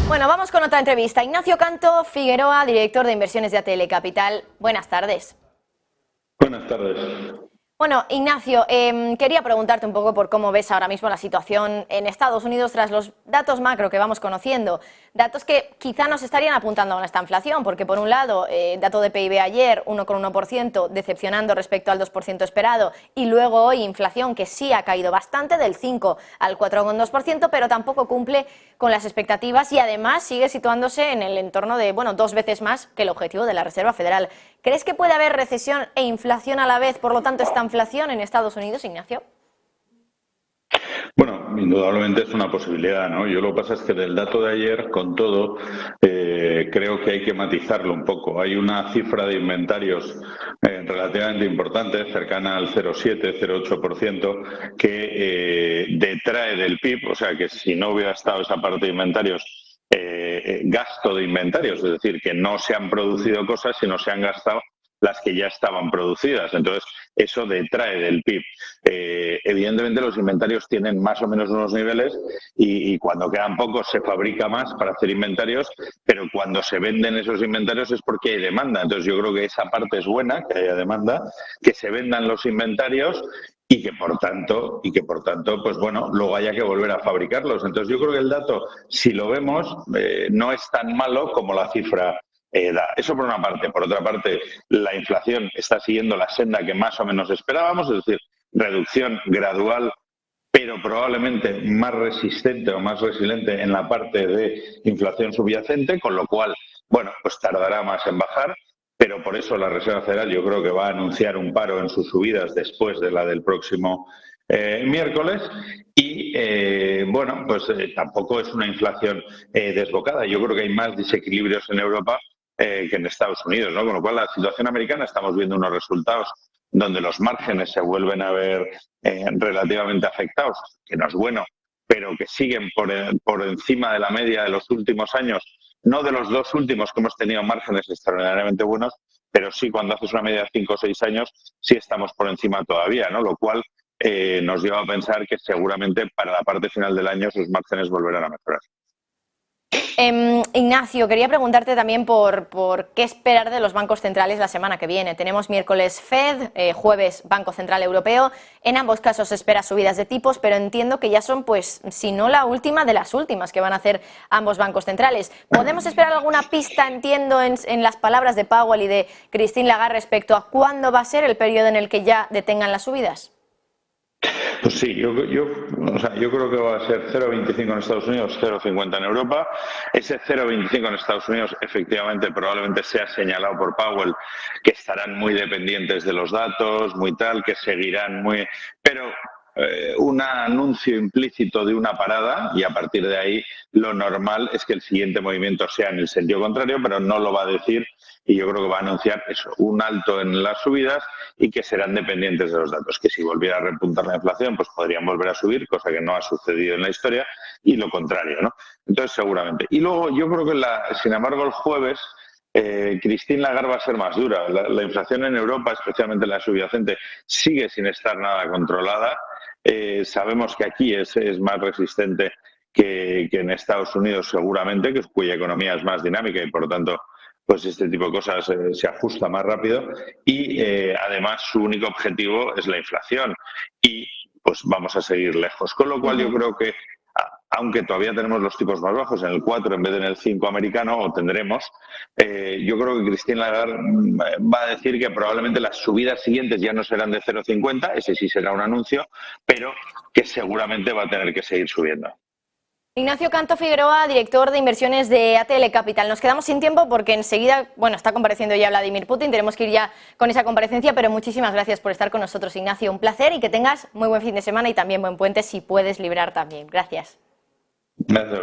Bueno, vamos con otra entrevista. Ignacio Canto Figueroa, director de inversiones de ATL Capital. Buenas tardes. Buenas tardes. Bueno, Ignacio, quería preguntarte un poco por cómo ves ahora mismo la situación en Estados Unidos tras los datos macro que vamos conociendo. Datos que quizá nos estarían apuntando a esta inflación, porque por un lado, dato de PIB ayer, 1,1%, decepcionando respecto al 2% esperado, y luego hoy inflación que sí ha caído bastante, del 5 al 4,2%, pero tampoco cumple con las expectativas y además sigue situándose en el entorno de, bueno, 2 veces más que el objetivo de la Reserva Federal. ¿Crees que puede haber recesión e inflación a la vez, por lo tanto, esta inflación en Estados Unidos, Ignacio? Bueno, indudablemente es una posibilidad, ¿no? Yo lo que pasa es que del dato de ayer, con todo, creo que hay que matizarlo un poco. Hay una cifra de inventarios relativamente importante, cercana al 0,7-0,8%, que detrae del PIB, o sea que si no hubiera estado esa parte de inventarios, gasto de inventarios, es decir, que no se han producido cosas, sino se han gastado las que ya estaban producidas. Entonces, eso detrae del PIB. Evidentemente, los inventarios tienen más o menos unos niveles y cuando quedan pocos se fabrica más para hacer inventarios, pero cuando se venden esos inventarios es porque hay demanda. Entonces, yo creo que esa parte es buena, que haya demanda, que se vendan los inventarios y que por tanto, pues bueno, luego haya que volver a fabricarlos. Entonces, yo creo que el dato, si lo vemos, no es tan malo como la cifra da. Eso por una parte. Por otra parte, la inflación está siguiendo la senda que más o menos esperábamos, es decir, reducción gradual, pero probablemente más resistente o más resiliente en la parte de inflación subyacente, con lo cual, bueno, pues tardará más en bajar. Pero por eso la Reserva Federal yo creo que va a anunciar un paro en sus subidas después de la del próximo miércoles y bueno, pues tampoco es una inflación desbocada. Yo creo que hay más desequilibrios en Europa que en Estados Unidos, ¿no? Con lo cual la situación americana estamos viendo unos resultados donde los márgenes se vuelven a ver relativamente afectados, que no es bueno, pero que siguen por encima de la media de los últimos años, no de los dos últimos que hemos tenido márgenes extraordinariamente buenos, pero sí cuando haces una media de 5 o 6 años sí estamos por encima todavía, ¿no? Lo cual nos lleva a pensar que seguramente para la parte final del año sus márgenes volverán a mejorar. Ignacio, quería preguntarte también por qué esperar de los bancos centrales la semana que viene. Tenemos miércoles Fed, jueves Banco Central Europeo. En ambos casos se espera subidas de tipos, pero entiendo que ya son, pues, si no la última de las últimas que van a hacer ambos bancos centrales. ¿Podemos esperar alguna pista, entiendo, en las palabras de Powell y de Christine Lagarde respecto a cuándo va a ser el periodo en el que ya detengan las subidas? Pues sí, yo creo que va a ser 0,25 en Estados Unidos, 0,50 en Europa. Ese 0,25 en Estados Unidos efectivamente probablemente sea señalado por Powell, que estarán muy dependientes de los datos, muy tal, que seguirán muy... Pero un anuncio implícito de una parada y a partir de ahí lo normal es que el siguiente movimiento sea en el sentido contrario, pero no lo va a decir y yo creo que va a anunciar eso, un alto en las subidas y que serán dependientes de los datos, que si volviera a repuntar la inflación pues podrían volver a subir, cosa que no ha sucedido en la historia, y lo contrario, ¿no? Entonces seguramente. Y luego yo creo que sin embargo el jueves Christine Lagarde va a ser más dura. La inflación en Europa, especialmente la subyacente, sigue sin estar nada controlada. Sabemos que aquí es más resistente que en Estados Unidos seguramente, cuya economía es más dinámica y por lo tanto pues este tipo de cosas se ajusta más rápido y además su único objetivo es la inflación y pues vamos a seguir lejos. Con lo cual yo creo que aunque todavía tenemos los tipos más bajos en el 4 en vez de en el 5 americano, o tendremos, yo creo que Christine Lagarde va a decir que probablemente las subidas siguientes ya no serán de 0,50, ese sí será un anuncio, pero que seguramente va a tener que seguir subiendo. Ignacio Canto Figueroa, director de inversiones de ATL Capital. Nos quedamos sin tiempo porque enseguida, bueno, está compareciendo ya Vladimir Putin, tenemos que ir ya con esa comparecencia, pero muchísimas gracias por estar con nosotros, Ignacio. Un placer y que tengas muy buen fin de semana y también buen puente si puedes librar también. Gracias. Gracias.